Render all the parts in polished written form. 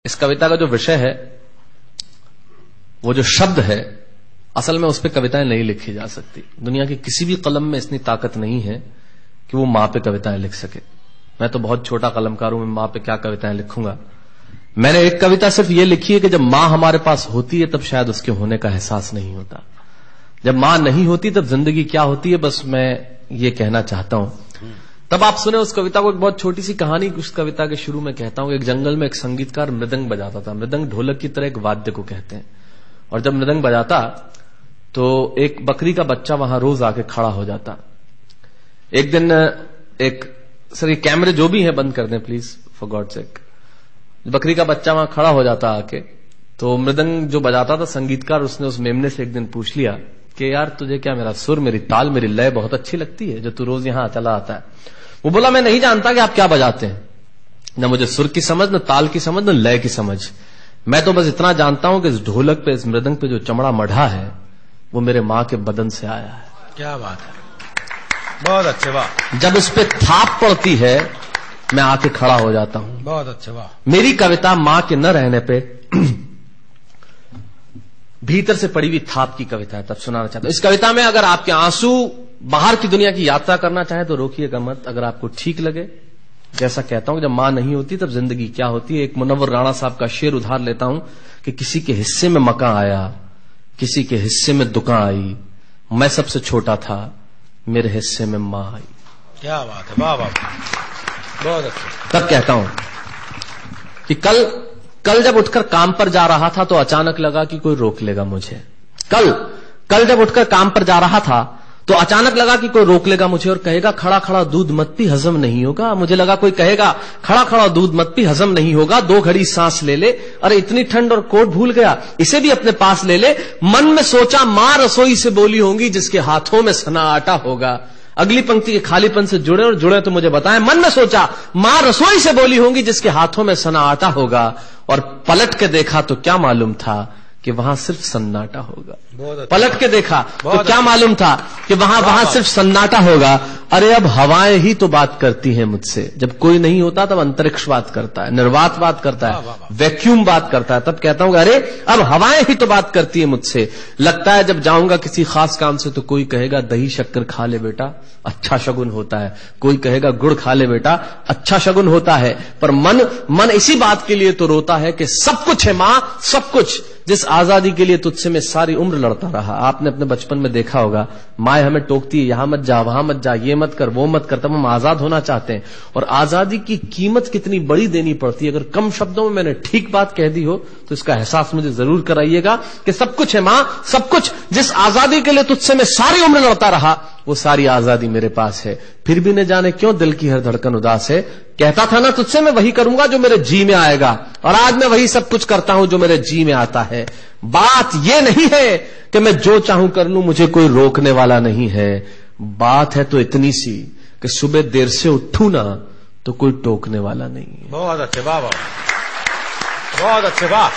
इस कविता का जो विषय है, वो जो शब्द है, असल में उस पर कविताएं नहीं लिखी जा सकती। दुनिया की किसी भी कलम में इतनी ताकत नहीं है कि वो मां पे कविताएं लिख सके। मैं तो बहुत छोटा कलमकार हूं, मैं मां पे क्या कविताएं लिखूंगा। मैंने एक कविता सिर्फ ये लिखी है कि जब मां हमारे पास होती है तब शायद उसके होने का एहसास नहीं होता। जब मां नहीं होती तब जिंदगी क्या होती है, बस मैं ये कहना चाहता हूं। तब आप सुने उस कविता को। एक बहुत छोटी सी कहानी उस कविता के शुरू में कहता हूं। एक जंगल में एक संगीतकार मृदंग बजाता था। मृदंग ढोलक की तरह एक वाद्य को कहते हैं। और जब मृदंग बजाता तो एक बकरी का बच्चा वहां रोज आके खड़ा हो जाता। एक दिन सर ये कैमरे जो भी है बंद कर दें प्लीज, फॉर गॉड सेक। बकरी का बच्चा वहां खड़ा हो जाता आके, तो मृदंग जो बजाता था संगीतकार, उसने उस मेमने से एक दिन पूछ लिया कि यार तुझे क्या मेरा सुर, मेरी ताल, मेरी लय बहुत अच्छी लगती है जो तू रोज यहां चला आता है। वो बोला मैं नहीं जानता कि आप क्या बजाते हैं, न मुझे सुर की समझ, न ताल की समझ, न लय की समझ। मैं तो बस इतना जानता हूं कि इस ढोलक पे, इस मृदंग पे जो चमड़ा मढ़ा है वो मेरे मां के बदन से आया है। क्या बात है, बहुत अच्छे, वाह। जब उस पे थाप पड़ती है मैं आके खड़ा हो जाता हूं। बहुत अच्छे, वाह। मेरी कविता मां के न रहने पे भीतर से पड़ी हुई थाप की कविता है। तब सुनाना चाहता हूं। इस कविता में अगर आपके आंसू बाहर की दुनिया की यात्रा करना चाहे तो रोकिएगा मत। अगर आपको ठीक लगे, जैसा कहता हूं जब मां नहीं होती तब जिंदगी क्या होती है। एक मुनव्वर राणा साहब का शेर उधार लेता हूं कि किसी के हिस्से में मकान आया, किसी के हिस्से में दुकान आई, मैं सबसे छोटा था, मेरे हिस्से में मां आई। क्या बात है, वाह वाह, बहुत अच्छा। तब कहता हूं कि कल जब उठकर काम पर जा रहा था तो अचानक लगा कि कोई रोक लेगा मुझे। कल जब उठकर काम पर जा रहा था तो अचानक लगा कि कोई रोक लेगा मुझे और कहेगा खड़ा खड़ा दूध मत पी, हजम नहीं होगा। मुझे लगा कोई कहेगा खड़ा खड़ा दूध मत पी, हजम नहीं होगा। 2 घड़ी सांस ले ले, अरे इतनी ठंड और कोट भूल गया, इसे भी अपने पास ले ले। मन में सोचा मां रसोई से बोली होंगी जिसके हाथों में सना आटा होगा। अगली पंक्ति के खालीपन से जुड़े और जुड़े तो मुझे बताएं। मन में सोचा मां रसोई से बोली होंगी जिसके हाथों में सना आटा होगा, और पलट के देखा तो क्या मालूम था कि वहां सिर्फ सन्नाटा होगा। पलट के देखा तो क्या मालूम था कि वहां सिर्फ सन्नाटा होगा। अरे अब हवाएं ही तो बात करती हैं मुझसे। जब कोई नहीं होता तब अंतरिक्ष बात करता है, निर्वात बात करता है, वैक्यूम बात करता है। तब कहता हूं अरे अब हवाएं ही तो बात करती है मुझसे। लगता है जब जाऊंगा किसी खास काम से तो कोई कहेगा दही शक्कर खा ले बेटा, अच्छा शगुन होता है। कोई कहेगा गुड़ खा ले बेटा, अच्छा शगुन होता है। पर मन इसी बात के लिए तो रोता है कि सब कुछ है मां, सब कुछ। जिस आजादी के लिए तुझसे मैं सारी उम्र लड़ता रहा। आपने अपने बचपन में देखा होगा, माए हमें टोकती है, यहां मत जा, वहां मत जा, ये मत कर, वो मत कर। तब हम आजाद होना चाहते हैं। और आजादी की कीमत कितनी बड़ी देनी पड़ती है। अगर कम शब्दों में मैंने ठीक बात कह दी हो तो इसका एहसास मुझे जरूर कराइएगा कि सब कुछ है मां, सब कुछ। जिस आजादी के लिए तुझसे मैं सारी उम्र लड़ता रहा वो सारी आजादी मेरे पास है। फिर भी न जाने क्यों दिल की हर धड़कन उदास है। कहता था ना तुझसे मैं वही करूंगा जो मेरे जी में आएगा, और आज मैं वही सब कुछ करता हूं जो मेरे जी में आता है। बात ये नहीं है कि मैं जो चाहूं कर लूं, मुझे कोई रोकने वाला नहीं है। बात है तो इतनी सी कि सुबह देर से उठूं ना तो कोई टोकने वाला नहीं है। बहुत अच्छे, वाह वाह, बहुत अच्छे, वाह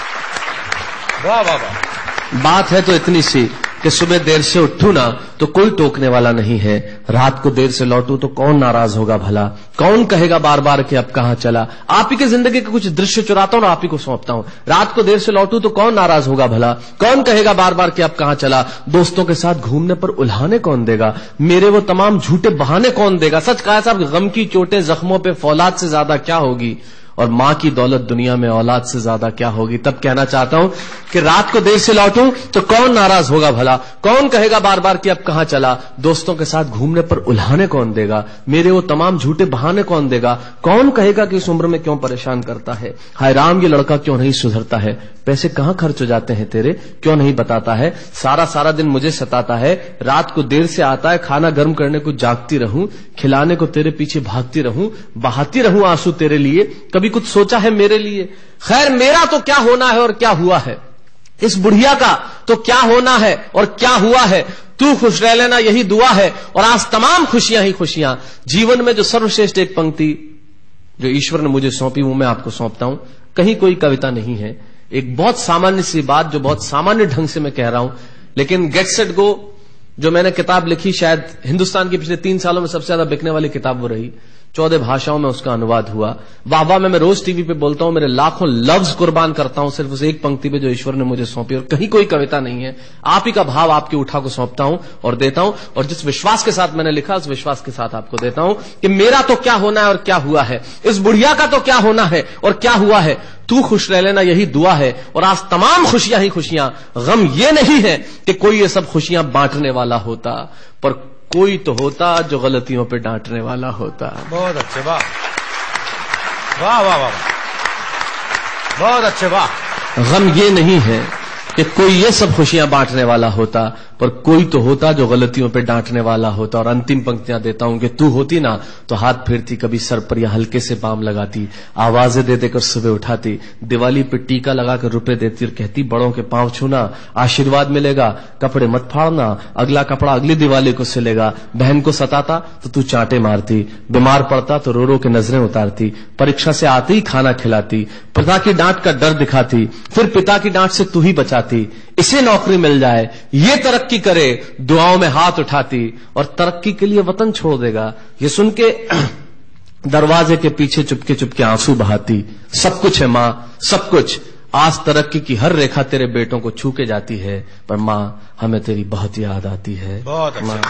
वाह वाह वाह। बात है तो इतनी सी कि सुबह देर से उठूं ना तो कोई टोकने वाला नहीं है। रात को देर से लौटूं तो कौन नाराज होगा भला, कौन कहेगा बार बार कि अब कहां चला। आप ही के जिंदगी के कुछ दृश्य चुराता हूं और आप ही को सौंपता हूं। रात को देर से लौटूं तो कौन नाराज होगा भला, कौन कहेगा बार बार कि अब कहां चला। दोस्तों के साथ घूमने पर उल्हाने कौन देगा, मेरे वो तमाम झूठे बहाने कौन देगा। सच कहा साहब, गम की चोटें जख्मों पे फौलाद से ज्यादा क्या होगी, और मां की दौलत दुनिया में औलाद से ज्यादा क्या होगी। तब कहना चाहता हूं कि रात को देर से लौटूं तो कौन नाराज होगा भला, कौन कहेगा बार बार कि अब कहां चला। दोस्तों के साथ घूमने पर उल्हाने कौन देगा, मेरे वो तमाम झूठे बहाने कौन देगा। कौन कहेगा कि इस उम्र में क्यों परेशान करता है। हाय राम ये लड़का क्यों नहीं सुधरता है, पैसे कहां खर्च हो जाते हैं तेरे, क्यों नहीं बताता है। सारा दिन मुझे सताता है, रात को देर से आता है, खाना गर्म करने को जागती रहूं, खिलाने को तेरे पीछे भागती रहूं, बहाती रहूं आंसू तेरे लिए, कभी कुछ सोचा है मेरे लिए। खैर मेरा तो क्या होना है और क्या हुआ है, इस बुढ़िया का तो क्या होना है और क्या हुआ है। तू खुश रह लेना यही दुआ है, और आज तमाम खुशियां ही खुशियां। जीवन में जो सर्वश्रेष्ठ एक पंक्ति जो ईश्वर ने मुझे सौंपी वो मैं आपको सौंपता हूं। कहीं कोई कविता नहीं है, एक बहुत सामान्य सी बात जो बहुत सामान्य ढंग से मैं कह रहा हूं, लेकिन गेट सेट गो जो मैंने किताब लिखी, शायद हिंदुस्तान की पिछले 3 सालों में सबसे ज्यादा बिकने वाली किताब वो रही। 14 भाषाओं में उसका अनुवाद हुआ। वाह में मैं रोज टीवी पे बोलता हूं, मेरे लाखों लफ्ज कुर्बान करता हूं सिर्फ उस एक पंक्ति पे जो ईश्वर ने मुझे सौंपी, और कहीं कोई कविता नहीं है। आप ही का भाव आपकी उठा को सौंपता हूं और देता हूं, और जिस विश्वास के साथ मैंने लिखा उस विश्वास के साथ आपको देता हूं कि मेरा तो क्या होना है और क्या हुआ है, इस बुढ़िया का तो क्या होना है और क्या हुआ है, तू खुश रह लेना यही दुआ है। और आज तमाम खुशियां ही खुशियां, गम ये नहीं है कि कोई ये सब खुशियां बांटने वाला होता, पर कोई तो होता जो गलतियों पे डांटने वाला होता। बहुत अच्छे, वाह वाह वाह वाह, बहुत अच्छे, वाह। गम ये नहीं है कि कोई ये सब खुशियां बांटने वाला होता, पर कोई तो होता जो गलतियों पे डांटने वाला होता। और अंतिम पंक्तियां देता हूं कि तू होती ना तो हाथ फेरती, कभी सर पर या हल्के से बाम लगाती, आवाजें दे देकर सुबह उठाती, दिवाली पे टीका लगाकर रुपए देती और कहती बड़ों के पांव छूना आशीर्वाद मिलेगा, कपड़े मत फाड़ना अगला कपड़ा अगली दिवाली को सिलेगा। बहन को सताता तो तू चांटे मारती, बीमार पड़ता तो रो रो के नजरें उतारती, परीक्षा से आते ही खाना खिलाती, पिता की डांट का डर दिखाती, फिर पिता की डांट से तू ही बचाती, इसे नौकरी मिल जाए ये तरक्की करे, दुआओं में हाथ उठाती, और तरक्की के लिए वतन छोड़ देगा ये सुन के दरवाजे के पीछे चुपके चुपके आंसू बहाती। सब कुछ है मां, सब कुछ, आज तरक्की की हर रेखा तेरे बेटों को छू के जाती है, पर मां हमें तेरी बहुत याद आती है। बहुत अच्छा।